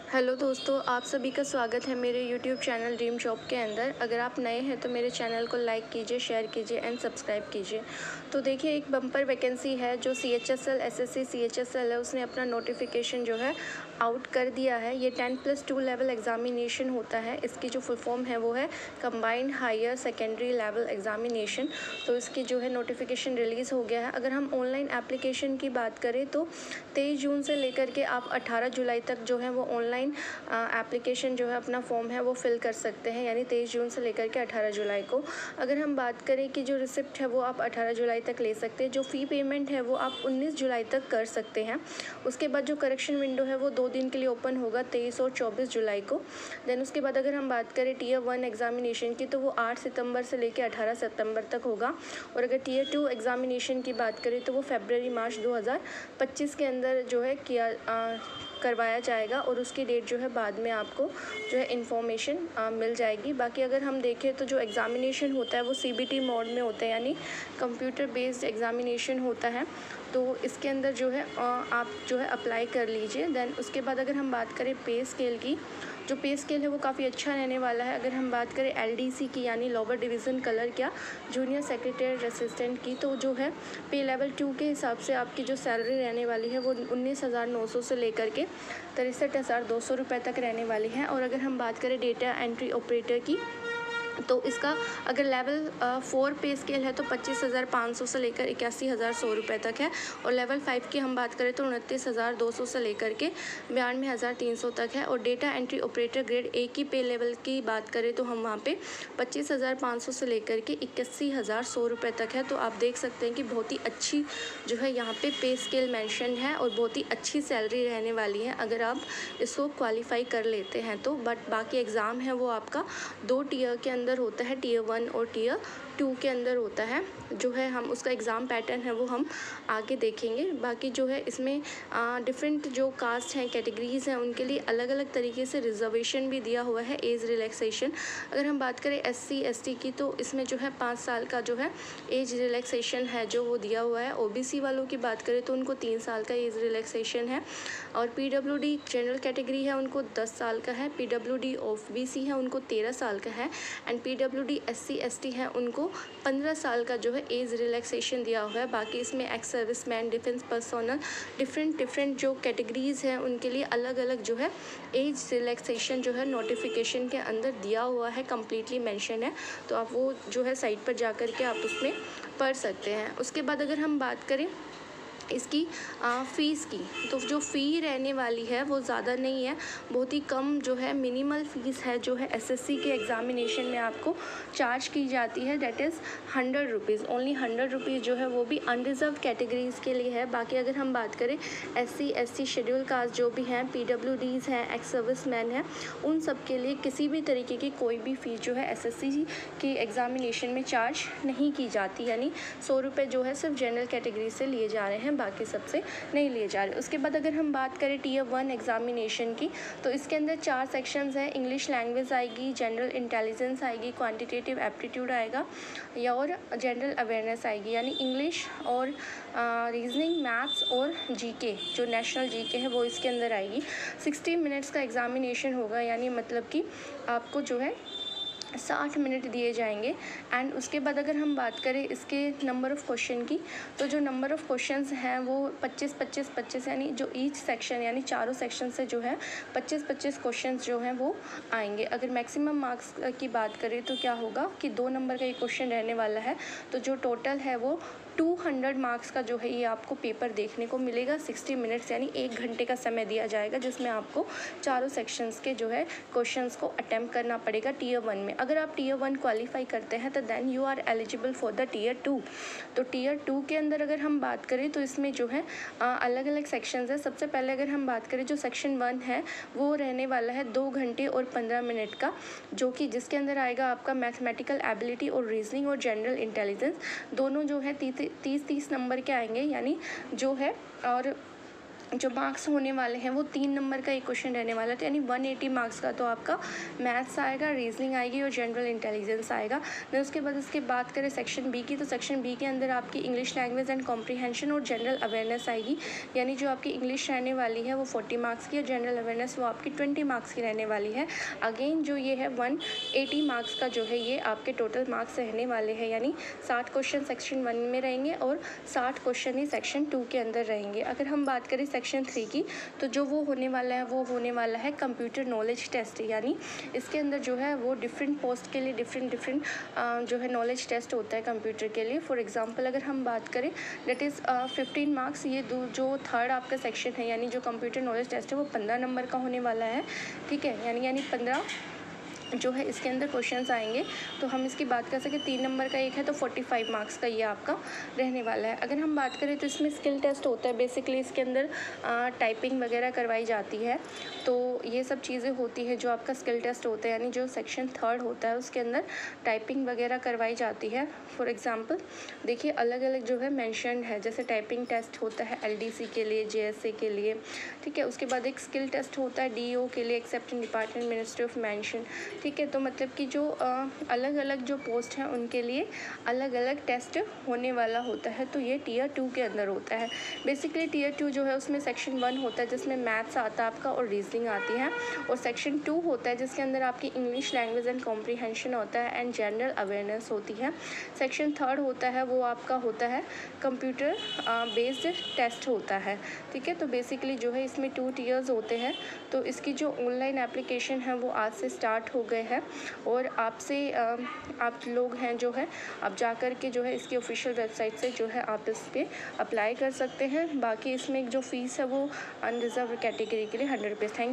Hello दोस्तों, आप सभी का स्वागत है मेरे यूट्यूब चैनल ड्रीम शॉप के अंदर। अगर आप नए हैं तो मेरे चैनल को लाइक कीजिए, शेयर कीजिए एंड सब्सक्राइब कीजिए। तो देखिए, एक बम्पर वैकेंसी है जो CHSL SSC CHSL है, उसने अपना नोटिफिकेशन जो है आउट कर दिया है। ये 10+2 लेवल एग्जामिनेशन होता है। इसकी जो फुल फॉर्म है वो है combined higher secondary level examination. तो इसकी जो है नोटिफिकेशन रिलीज़ हो गया है। अगर हम ऑनलाइन एप्लीकेशन की बात करें तो 23 जून से लेकर के आप 18 जुलाई तक जो है वो ऑनलाइन एप्लीकेशन जो है अपना फॉर्म है वो फिल कर सकते हैं, यानी 23 जून से लेकर के 18 जुलाई को। अगर हम बात करें कि जो रिसिप्ट है वो आप 18 जुलाई तक ले सकते हैं। जो फ़ी पेमेंट है वो आप 19 जुलाई तक कर सकते हैं। उसके बाद जो करेक्शन विंडो है वो 2 दिन के लिए ओपन होगा, 23 और 24 जुलाई को। देन उसके बाद अगर हम बात करें Tier 1 एग्जामिनेशन की, तो वो 8 सितंबर से लेकर 18 सितंबर तक होगा। और अगर Tier 2 एग्जामिनेशन की बात करें तो वो फरवरी-मार्च 2025 के अंदर जो है करवाया जाएगा, और उसकी डेट जो है बाद में आपको जो है इन्फॉर्मेशन मिल जाएगी। बाकी अगर हम देखें तो जो एग्ज़ामिनेशन होता है वो CBT मोड में होता है, यानी कंप्यूटर बेस्ड एग्ज़ामिनेशन होता है। तो इसके अंदर जो है आप जो है अप्लाई कर लीजिए। देन उसके बाद अगर हम बात करें पे स्केल की, जो पे स्केल है वो काफ़ी अच्छा रहने वाला है। अगर हम बात करें LDC की, यानी लोअर डिवीज़न कलर क्या जूनियर सेक्रेटरी असिस्टेंट की, तो जो है पे लेवल 2 के हिसाब से आपकी जो सैलरी रहने वाली है वो 19,900 से लेकर के 63,200 रुपये तक रहने वाली है। और अगर हम बात करें डेटा एंट्री ऑपरेटर की, तो इसका अगर लेवल 4 पे स्केल है तो 25,500 से लेकर 81,100 रुपये तक है। और लेवल 5 की हम बात करें तो 29,200 से लेकर के 92,300 तक है। और data entry operator grade A की पे लेवल की बात करें तो हम वहाँ पे 25,500 से लेकर के 81,100 रुपये तक है। तो आप देख सकते हैं कि बहुत ही अच्छी जो है यहाँ पे स्केल मेंशन है, और बहुत ही अच्छी सैलरी रहने वाली है अगर आप इसको क्वालिफाई कर लेते हैं तो। बट बाकी एग्ज़ाम है वो आपका 2 टीयर के अंदर होता है, Tier 1 और Tier 2 के अंदर होता है। जो है हम उसका एग्ज़ाम पैटर्न है वो हम आगे देखेंगे। बाकी जो है इसमें डिफरेंट जो कास्ट हैं, कैटेगरीज़ हैं, उनके लिए अलग अलग तरीके से रिजर्वेशन भी दिया हुआ है, एज रिलैक्सेशन। अगर हम बात करें SC ST की, तो इसमें जो है 5 साल का जो है एज रिलैक्सेशन है जो वो दिया हुआ है। OBC वालों की बात करें तो उनको 3 साल का एज रिलैक्सेशन है। और PWD जनरल कैटेगरी है उनको 10 साल का है। PWD OBC है उनको 13 साल का है। एंड PWD SC ST है उनको 15 साल का जो है एज रिलैक्सेशन दिया हुआ है। बाकी इसमें ex serviceman, defence personnel, different जो कैटेगरीज़ हैं उनके लिए अलग अलग जो है एज रिलैक्सेशन जो है नोटिफिकेशन के अंदर दिया हुआ है, कम्प्लीटली मेंशन है। तो आप वो जो है साइट पर जा कर के आप उसमें पढ़ सकते हैं। उसके बाद अगर हम बात करें इसकी फ़ीस की, तो जो फ़ी रहने वाली है वो ज़्यादा नहीं है, बहुत ही कम जो है मिनिमल फ़ीस है जो है SSC के एग्ज़ामिनेशन में आपको चार्ज की जाती है। That is 100 rupees, only 100 rupees जो है वो भी अनरिज़र्व कैटेगरीज़ के लिए है। बाकी अगर हम बात करें SC ST शेड्यूल कास्ट जो भी हैं, PWDs हैं, एक्स सर्विसमैन हैं, उन सब के लिए किसी भी तरीके की कोई भी फ़ीस जो है SSC की एग्ज़ामिनेशन में चार्ज नहीं की जाती, यानी 100 रुपये जो है सिर्फ जनरल कैटेगरी से लिए जा रहे हैं, बाकी सबसे नहीं लिए जा रहे। उसके बाद अगर हम बात करें Tier 1 एग्ज़ामिनेशन की, तो इसके अंदर 4 सेक्शंस हैं। इंग्लिश लैंग्वेज आएगी, जनरल इंटेलिजेंस आएगी, क्वांटिटेटिव एप्टीट्यूड आएगा, या और जनरल अवेयरनेस आएगी, यानी इंग्लिश और रीजनिंग, मैथ्स और GK जो नेशनल GK है वो इसके अंदर आएगी। 60 मिनट्स का एग्ज़ामिनेशन होगा, यानी मतलब कि आपको जो है 60 मिनट दिए जाएंगे। एंड उसके बाद अगर हम बात करें इसके नंबर ऑफ़ क्वेश्चन की, तो जो नंबर ऑफ़ क्वेश्चंस हैं वो 25-25-25, यानी जो ईच सेक्शन यानी चारों सेक्शन से जो है 25-25 क्वेश्चंस जो हैं वो आएंगे। अगर मैक्सिमम मार्क्स की बात करें तो क्या होगा कि 2 नंबर का ये क्वेश्चन रहने वाला है, तो जो टोटल है वो 200 मार्क्स का जो है ये आपको पेपर देखने को मिलेगा। 60 मिनट्स यानी 1 घंटे का समय दिया जाएगा, जिसमें आपको चारों सेक्शंस के जो है क्वेश्चंस को अटेम्प्ट करना पड़ेगा Tier 1 में। अगर आप Tier 1 क्वालिफाई करते हैं तो then you are eligible for the Tier 2। तो Tier 2 के अंदर अगर हम बात करें तो इसमें जो है अलग अलग सेक्शंस है। सबसे पहले अगर हम बात करें जो सेक्शन 1 है वो रहने वाला है 2 घंटे और 15 मिनट का, जो कि जिसके अंदर आएगा आपका मैथमेटिकल एबिलिटी और रीजनिंग और जनरल इंटेलिजेंस, दोनों जो है 30-30 नंबर के आएंगे, यानी जो है। और जो मार्क्स होने वाले हैं वो 3 नंबर का एक क्वेश्चन रहने वाला है, तो यानी 180 मार्क्स का तो आपका मैथ्स आएगा, रीजनिंग आएगी और जनरल इंटेलिजेंस आएगा। देन उसके बाद इसके बात करें सेक्शन बी की, तो सेक्शन बी के अंदर आपकी इंग्लिश लैंग्वेज एंड कॉम्प्रीहेंशन और जनरल अवेयरनेस आएगी। यानी जो आपकी इंग्लिश रहने वाली है वो 40 मार्क्स की, और जनरल अवेयरनेस वो आपकी 20 मार्क्स की रहने वाली है। अगेन जो ये है 180 मार्क्स का जो है ये आपके टोटल मार्क्स रहने वाले हैं, यानी 60 क्वेश्चन सेक्शन 1 में रहेंगे और 60 क्वेश्चन ही सेक्शन 2 के अंदर रहेंगे। अगर हम बात करें सेक्शन 3 की, तो जो वो होने वाला है वो होने वाला है कंप्यूटर नॉलेज टेस्ट, यानी इसके अंदर जो है वो डिफरेंट पोस्ट के लिए डिफरेंट जो है नॉलेज टेस्ट होता है कंप्यूटर के लिए। फॉर एग्जांपल अगर हम बात करें दैट इज़ 15 मार्क्स, ये जो थर्ड आपका सेक्शन है यानी जो कंप्यूटर नॉलेज टेस्ट है वो 15 नंबर का होने वाला है, ठीक है। यानी 15 जो है इसके अंदर क्वेश्चंस आएंगे। तो हम इसकी बात कर सकें 3 नंबर का एक है तो 45 मार्क्स का ये आपका रहने वाला है। अगर हम बात करें तो इसमें स्किल टेस्ट होता है, बेसिकली इसके अंदर टाइपिंग वगैरह करवाई जाती है, तो ये सब चीज़ें होती है जो आपका स्किल टेस्ट होता है, यानी जो सेक्शन 3 होता है उसके अंदर टाइपिंग वगैरह करवाई जाती है। फॉर एग्ज़ाम्पल देखिए अलग अलग जो है मैंशन है, जैसे टाइपिंग टेस्ट होता है LDC के लिए, JSA के लिए, ठीक है। उसके बाद एक स्किल टेस्ट होता है DO के लिए, accepted department ministry of mention, ठीक है। तो मतलब कि जो अलग अलग जो पोस्ट हैं उनके लिए अलग अलग टेस्ट होने वाला होता है, तो ये टियर 2 के अंदर होता है। बेसिकली टियर 2 जो है उसमें सेक्शन 1 होता है जिसमें मैथ्स आता है आपका और रीजनिंग आती है, और सेक्शन 2 होता है जिसके अंदर आपकी इंग्लिश लैंग्वेज एंड कॉम्प्रीहेंशन होता है एंड जनरल अवेयरनेस होती है। सेक्शन 3 होता है वो आपका होता है कंप्यूटर बेस्ड टेस्ट होता है, ठीक है। तो बेसिकली जो है इसमें 2 टियर्स होते हैं। तो इसकी जो ऑनलाइन एप्लीकेशन है वो आज से स्टार्ट हो गए हैं, और आपसे आप लोग हैं जो है आप जा कर के जो है इसकी ऑफिशियल वेबसाइट से जो है आप इस पर अप्लाई कर सकते हैं। बाकी इसमें जो फ़ीस है वो अनरिजर्व कैटेगरी के लिए 100 रुपीज़। थैंक